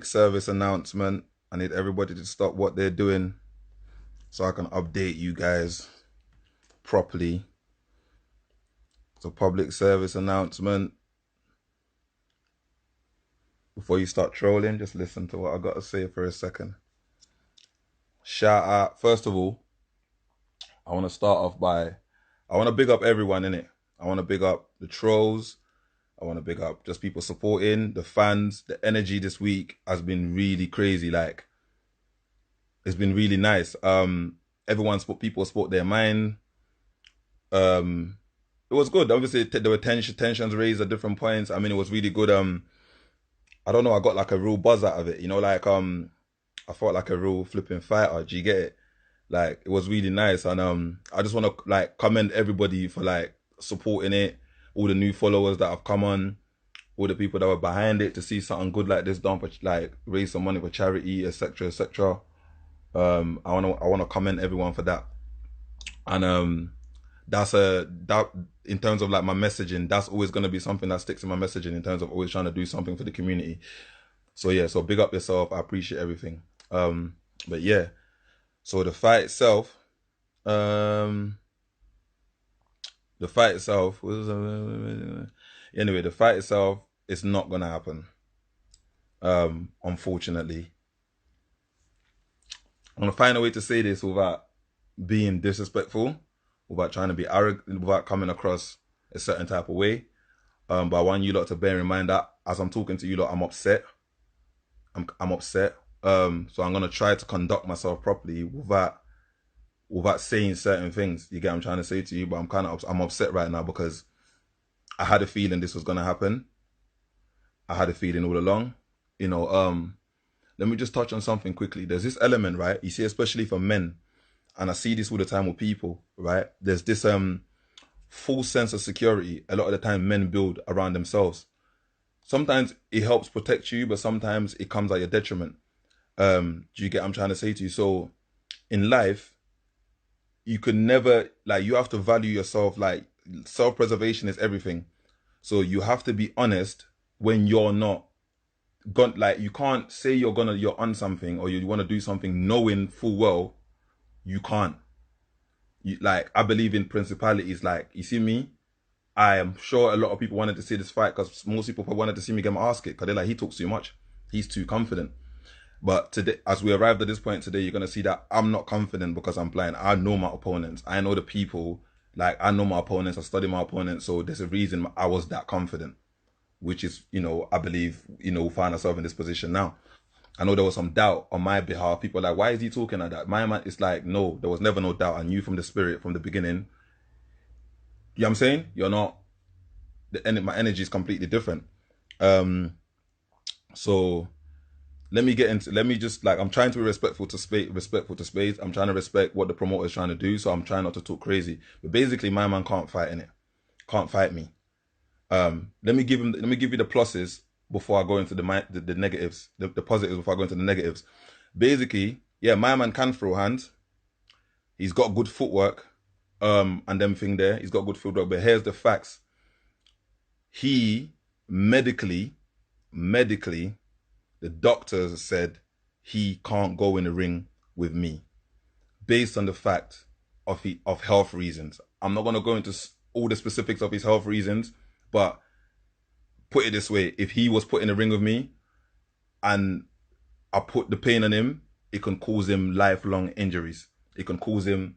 public service announcement. I need everybody to stop what they're doing so I can update you guys properly. It's a public service announcement. Before you start trolling, just listen to what I got to say for a second. Shout out, first of all, I want to start off by, I want to big up everyone in it. I want to big up the trolls. I want to big up just people supporting, the fans. The energy this week has been really crazy. Like, it's been really nice. People spoke their mind. It was good. Obviously, there were tensions raised at different points. I mean, it was really good. I don't know. I got like a real buzz out of it. You know, like I felt like a real flipping fighter. Do you get it? Like, it was really nice, and I just want to like commend everybody for like supporting it. All the new followers that have come on, all the people that were behind it to see something good like this done for like raise some money for charity, etc., etc. I wanna commend everyone for that, and that in terms of like my messaging, that's always gonna be something that sticks in my messaging in terms of always trying to do something for the community. So yeah, so big up yourself. I appreciate everything. But yeah, so the fight itself, anyway, the fight itself is not gonna happen. Unfortunately, I'm gonna find a way to say this without being disrespectful, without trying to be arrogant, without coming across a certain type of way. But I want you lot to bear in mind that as I'm talking to you lot, I'm upset. I'm upset. So I'm gonna try to conduct myself properly without saying certain things. You get what I'm trying to say to you? But I'm upset right now because I had a feeling this was gonna happen. I had a feeling all along. You know, let me just touch on something quickly. There's this element, right? You see, especially for men, and I see this all the time with people, right? There's this false sense of security a lot of the time men build around themselves. Sometimes it helps protect you, but sometimes it comes at your detriment. Do you get what I'm trying to say to you? So in life, you can never, like, you have to value yourself. Like, self-preservation is everything. So you have to be honest when you're not gone. Like, you can't say you're on something or you want to do something knowing full well you can't. Like, I believe in principalities. Like, you see me, I am sure a lot of people wanted to see this fight because most people wanted to see me get my ass kicked because they're like, he talks too much, he's too confident. But today, as we arrived at this point today, you're going to see that I'm not confident because I'm blind. I know my opponents. I know the people. Like, I know my opponents. I study my opponents. So there's a reason I was that confident, which is, you know, I believe, you know, we find ourselves in this position now. I know there was some doubt on my behalf. People are like, why is he talking like that? My man, it's like, no, there was never no doubt. I knew from the spirit, from the beginning. You know what I'm saying? You're not, my energy is completely different. So let me just, like, I'm trying to be respectful to Spades. I'm trying to respect what the promoter is trying to do. So I'm trying not to talk crazy. But basically, my man can't fight in it. Can't fight me. Let me give you the pluses before I go into the negatives, the positives before I go into the negatives. Basically, yeah, my man can throw hands. He's got good footwork, and them thing there. He's got good footwork. But here's the facts. He medically, the doctors said he can't go in the ring with me based on the fact of health reasons. I'm not going to go into all the specifics of his health reasons, but put it this way, if he was put in the ring with me and I put the pain on him, it can cause him lifelong injuries. It can cause him,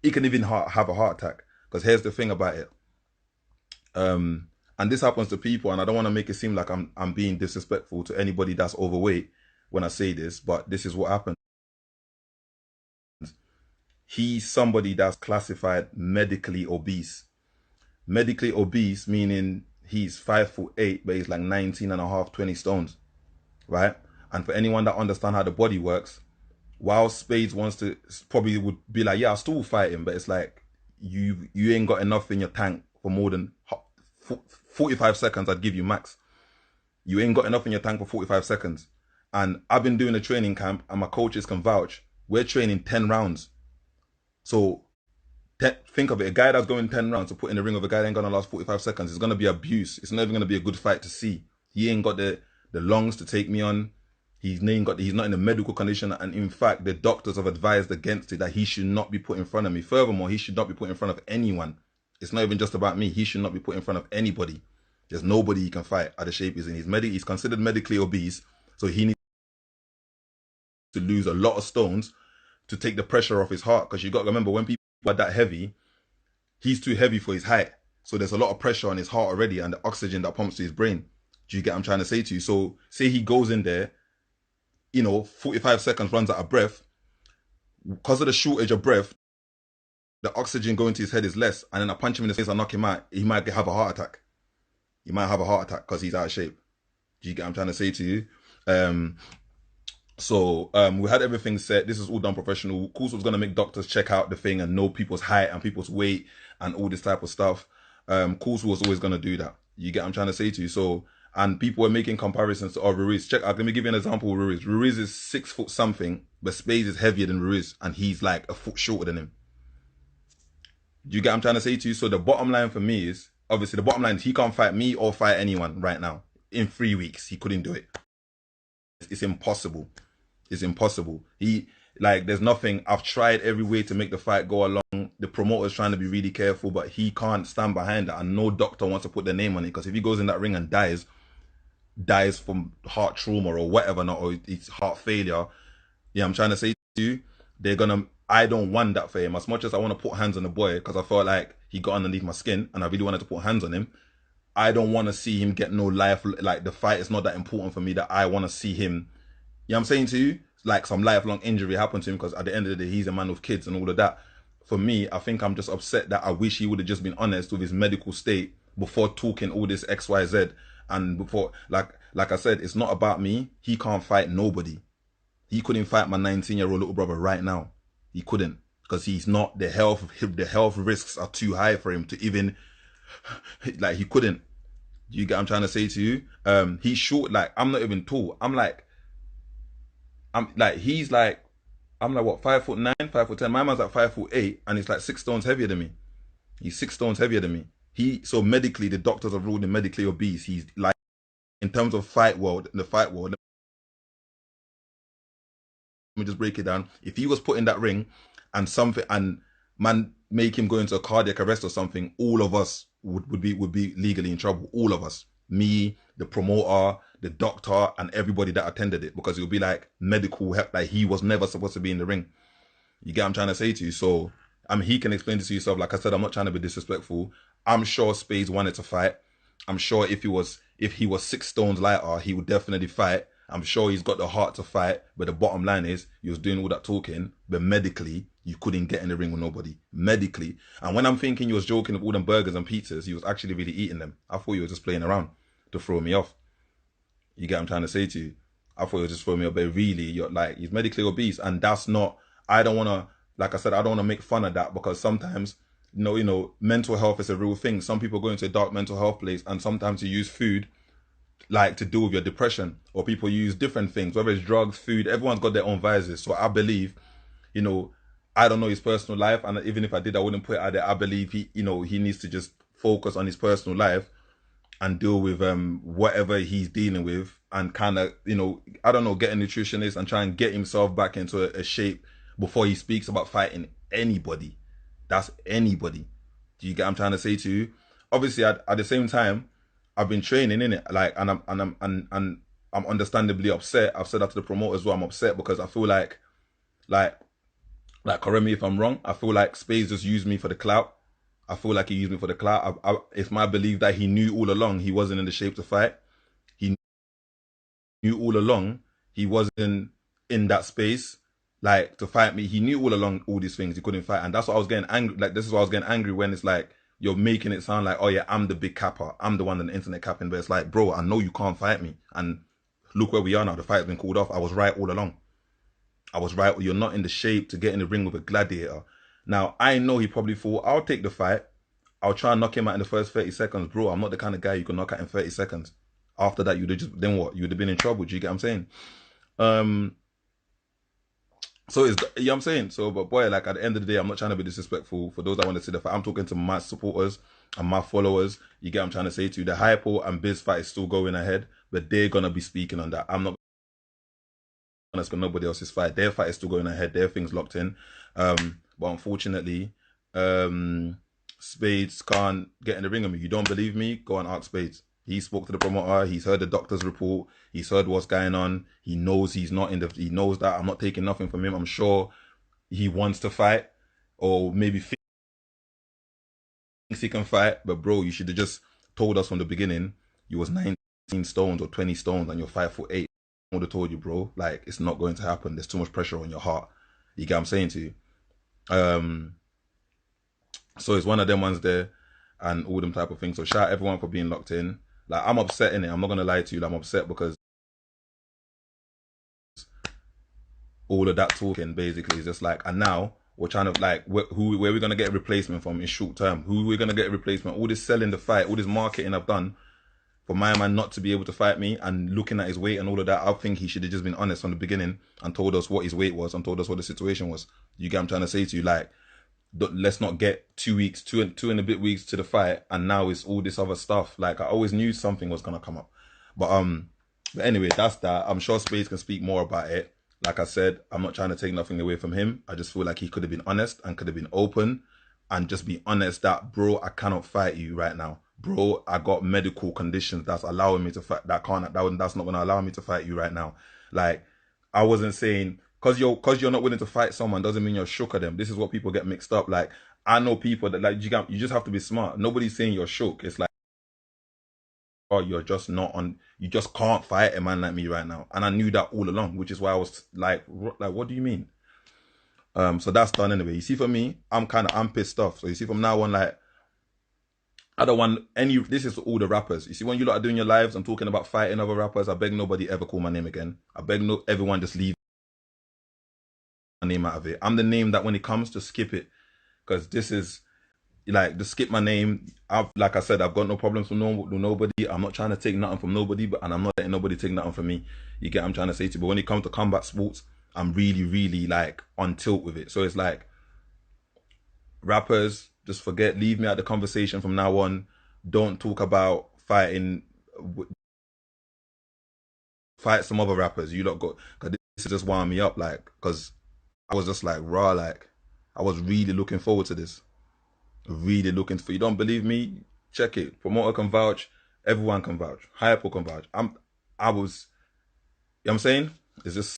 he can even have a heart attack. Because here's the thing about it. And this happens to people, and I don't want to make it seem like I'm being disrespectful to anybody that's overweight when I say this, but this is what happens. He's somebody that's classified medically obese. Medically obese meaning he's 5'8", but he's like 19 and a half, 20 stones, right? And for anyone that understands how the body works, while Spades wants to, probably would be like, yeah, I'll still fight him, but it's like, you ain't got enough in your tank for more than 45 seconds. I'd give you max. You ain't got enough in your tank for 45 seconds. And I've been doing a training camp, and my coaches can vouch. We're training 10 rounds. So think of it, a guy that's going 10 rounds to put in the ring with a guy that ain't gonna last 45 seconds, it's gonna be abuse. It's never gonna be a good fight to see. He ain't got the lungs to take me on. He's not in a medical condition, and in fact, the doctors have advised against it, that he should not be put in front of me. Furthermore, he should not be put in front of anyone. It's not even just about me. He should not be put in front of anybody. There's nobody he can fight at the shape he's in. He's considered medically obese, so he needs to lose a lot of stones to take the pressure off his heart. Because you got to remember, when people are that heavy, he's too heavy for his height. So there's a lot of pressure on his heart already, and the oxygen that pumps to his brain. Do you get what I'm trying to say to you? So say he goes in there, 45 seconds, runs out of breath. Because of the shortage of breath, the oxygen going to his head is less. And then I punch him in the face and knock him out. He might have a heart attack. He might have a heart attack because he's out of shape. Do you get what I'm trying to say to you? We had everything set. This is all done professional. Course was going to make doctors check out the thing and know people's height and people's weight and all this type of stuff. Course was always going to do that. You get what I'm trying to say to you? So, and people were making comparisons to Ruiz. Check out, let me give you an example of Ruiz. Ruiz is 6 foot something, but Spades is heavier than Ruiz, and he's like a foot shorter than him. Do you get what I'm trying to say to you? So the bottom line for me is, obviously the bottom line is he can't fight me or fight anyone right now. In 3 weeks, he couldn't do it. It's impossible. It's impossible. There's nothing. I've tried every way to make the fight go along. The promoter's trying to be really careful, but he can't stand behind that. And no doctor wants to put their name on it, because if he goes in that ring and dies from heart trauma or whatever, or it's heart failure, I'm trying to say to you, I don't want that for him. As much as I want to put hands on the boy, because I felt like he got underneath my skin and I really wanted to put hands on him, I don't want to see him get no life. Like, the fight is not that important for me that I want to see him, I'm saying to you, like some lifelong injury happened to him, because at the end of the day, he's a man with kids and all of that. For me, I think I'm just upset that I wish he would have just been honest with his medical state before talking all this XYZ. And before, like I said, it's not about me. He can't fight nobody. He couldn't fight my 19-year-old little brother right now. He couldn't, because he's not, the health risks are too high for him to even, like, he couldn't. You get what I'm trying to say to you? He's short. Like, I'm not even tall. I'm like, what, 5'9", 5'10". My man's like 5'8", and he's like 6 stones heavier than me. He's 6 stones heavier than me. So medically, the doctors have ruled him medically obese. He's like, in terms of in the fight world, let me just break it down. If he was put in that ring and man make him go into a cardiac arrest or something, all of us would be legally in trouble. All of us. Me, the promoter, the doctor, and everybody that attended it, because it would be like medical help, like he was never supposed to be in the ring. You get what I'm trying to say to you? So, he can explain this to yourself. Like I said, I'm not trying to be disrespectful. I'm sure Spades wanted to fight. I'm sure if he was 6 stones lighter, he would definitely fight. I'm sure he's got the heart to fight, but the bottom line is, he was doing all that talking, but medically, you couldn't get in the ring with nobody. Medically. And when I'm thinking he was joking with all them burgers and pizzas, he was actually really eating them. I thought he was just playing around to throw me off. You get what I'm trying to say to you? I thought he was just throwing me off, but really, he's medically obese, and that's not, I don't want to, like I said, I don't want to make fun of that, because sometimes, mental health is a real thing. Some people go into a dark mental health place, and sometimes you use food like to deal with your depression, or people use different things, whether it's drugs, food. Everyone's got their own vices. So I believe, I don't know his personal life, and even if I did, I wouldn't put it out there. I believe he needs to just focus on his personal life and deal with whatever he's dealing with, and kind of, I don't know, get a nutritionist and try and get himself back into a shape before he speaks about fighting anybody. That's anybody. Do you get what I'm trying to say to you? Obviously, at the same time, I've been training in it, and I'm understandably upset. I've said that to the promoter as well. I'm upset because I feel like, correct me if I'm wrong, I feel like Spades just used me for the clout. I feel like he used me for the clout. It's my belief that he knew all along he wasn't in the shape to fight. He knew all along he wasn't in that space, to fight me. He knew all along all these things he couldn't fight, and that's what I was getting angry. This is why I was getting angry, when it's like, you're making it sound like, oh yeah, I'm the big capper. I'm the one on the internet capping. But it's like, bro, I know you can't fight me. And look where we are now. The fight's been called off. I was right all along. I was right. You're not in the shape to get in the ring with a gladiator. Now, I know he probably thought, I'll take the fight. I'll try and knock him out in the first 30 seconds. Bro, I'm not the kind of guy you can knock out in 30 seconds. After that, then what? You'd have been in trouble. Do you get what I'm saying? So it's, you know what I'm saying? So, but boy, at the end of the day, I'm not trying to be disrespectful. For those that want to see the fight, I'm talking to my supporters and my followers. You get what I'm trying to say to you? The Hypo and Biz fight is still going ahead, but they're going to be speaking on that. I'm not That's got nobody else's fight. Their fight is still going ahead. Their thing's locked in. But unfortunately, Spades can't get in the ring with me. You don't believe me? Go and ask Spades. He spoke to the promoter. He's heard the doctor's report. He's heard what's going on. He knows he's not in the. He knows that I'm not taking nothing from him. I'm sure he wants to fight, or maybe thinks he can fight. But bro, you should have just told us from the beginning you was 19 stones or 20 stones and you're 5'8". I would have told you, bro. Like, it's not going to happen. There's too much pressure on your heart. You get what I'm saying to you? So it's one of them ones there, and all them type of things. So shout out everyone for being locked in. Like, I'm upset in it. I'm not gonna lie to you. Like, I'm upset because all of that talking basically is just like, and now we're trying to like, where we gonna get a replacement from in short term? Who we gonna get a replacement? All this selling the fight, all this marketing I've done for my man not to be able to fight me, and looking at his weight and all of that, I think he should have just been honest from the beginning and told us what his weight was and told us what the situation was. You get what I'm trying to say to you? Like, let's not get 2 weeks, two and a bit weeks to the fight, and now it's all this other stuff. Like, I always knew something was gonna come up. But anyway, that's that. I'm sure Spades can speak more about it. Like I said, I'm not trying to take nothing away from him. I just feel like he could have been honest and could have been open and just be honest that, bro, I cannot fight you right now. Bro, I got medical conditions that's allowing me to fight. That's not gonna allow me to fight you right now. Like, I wasn't saying cause you're not willing to fight someone doesn't mean you're shook at them. This is what people get mixed up. Like, I know people that, like, you just have to be smart. Nobody's saying you're shook. It's like, oh, you're just not on. You just can't fight a man like me right now. And I knew that all along, which is why I was like, what do you mean? So that's done anyway. You see, for me, I'm pissed off. So you see, from now on, like, I don't want any. This is for all the rappers. You see, when you lot are doing your lives and talking about fighting other rappers, I beg nobody ever call my name again. I beg everyone just leave my name out of it. I'm the name that when it comes to skip it, because this is like, just skip my name. Like I said, I've got no problems with nobody. I'm not trying to take nothing from nobody, and I'm not letting nobody take nothing from me. You get what I'm trying to say to you? But when it comes to combat sports, I'm really, really like on tilt with it. So it's like, rappers, just forget, leave me out the conversation from now on. Don't talk about fighting, fight some other rappers. You lot got, because this is just winding me up, like, because I was just like raw, like, I was really looking forward to this. Really looking for. You don't believe me? Check it. Promoter can vouch. Everyone can vouch. Hyper can vouch. I was. You know what I'm saying? It's just